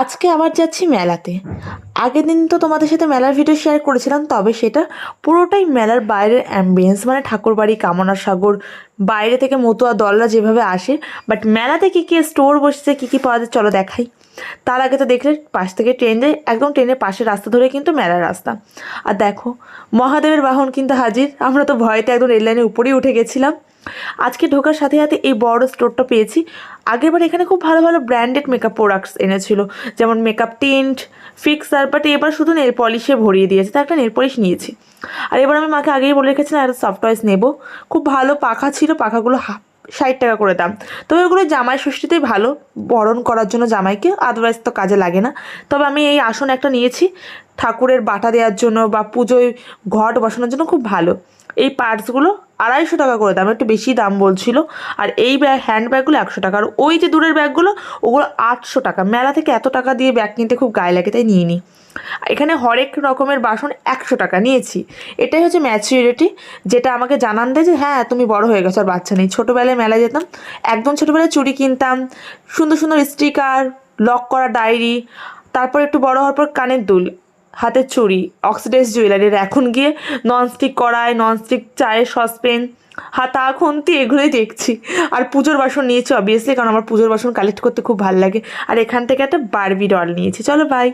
আজকে আবার যাচ্ছি মেলাতে। আগের দিন তো তোমাদের সাথে মেলার ভিডিও শেয়ার করেছিলাম, তবে সেটা পুরোটাই মেলার বাইরের অ্যাম্বিয়েন্স, মানে ঠাকুরবাড়ি, কামনা সাগর, বাইরে থেকে মতুয়া দলরা যেভাবে আসে। বাট মেলাতে কী কী স্টোর বসছে, কী কী পাওয়া যায় চলো দেখাই। তার আগে তো দেখলে পাশ থেকে ট্রেন যায়, একদম ট্রেনের পাশের রাস্তা ধরে কিন্তু মেলার রাস্তা। আর দেখো, মহাদেবের বাহন কিন্তু হাজির। আমরা তো ভয়তে একদম রেল লাইনের উপরেই উঠে গেছিলাম। আজকে ঢোকার সাথে সাথে এই বড় স্টোরটা পেয়েছি। আগেরবার এখানে খুব ভালো ভালো ব্র্যান্ডেড মেকআপ প্রোডাক্টস এনেছিল, যেমন মেকআপ টিন্ট, ফিক্সার। বাট এবার শুধু নেল পলিশে ভরিয়ে দিয়েছে, তো একটা নেল পলিশ নিয়েছি। আর এবার আমি মাকে আগেই বলে রেখেছিলাম একটা সফট টয়েস নেবো। খুব ভালো পাখা ছিল, পাখাগুলো 60 টাকা করে দাম। তবে ওগুলো জামাই ষষ্ঠীতেই ভালো, বরণ করার জন্য জামাইকে, আদারওয়াইজ তো কাজে লাগে না। তবে আমি এই আসন একটা নিয়েছি ঠাকুরের বাটা দেওয়ার জন্য বা পুজোয় ঘট বসানোর জন্য, খুব ভালো। এই পার্টসগুলো 250 টাকা করে দাম, একটু বেশি দাম বলছিল। আর এই হ্যান্ড ব্যাগগুলো 100 টাকা। আর ওই যে দূরের ব্যাগগুলো, ওগুলো 800 টাকা। মেলা থেকে এত টাকা দিয়ে ব্যাগ কিনতে খুব গায়ে লাগে, তাই নিয়ে নিই। এখানে হরেক রকমের বাসন 100 টাকা নিয়েছি। এটাই হচ্ছে ম্যাচুরিটি, যেটা আমাকে জানান দেয় যে হ্যাঁ তুমি বড় হয়ে গেছো, আর বাচ্চা নেই। ছোটোবেলায় মেলায় যেতাম, একদম ছোটোবেলায় চুড়ি কিনতাম, সুন্দর সুন্দর স্টিকার, লক করা ডায়েরি, তারপর একটু বড় হওয়ার পর কানের দুল, হাতের চুড়ি, অক্সিডাইজ জুয়েলারির। এখন গিয়ে ননস্টিক কড়াই, ননস্টিক চায়ের সসপেন, হাতা, খুন্তি, এগুলোই দেখছি। আর পুজোর বাসন নিয়েছি অবভিয়াসলি, কারণ আমার পুজোর বাসন কালেক্ট করতে খুব ভালো লাগে। আর এখান থেকে একটা বারবি ডল নিয়েছি। চলো বাই।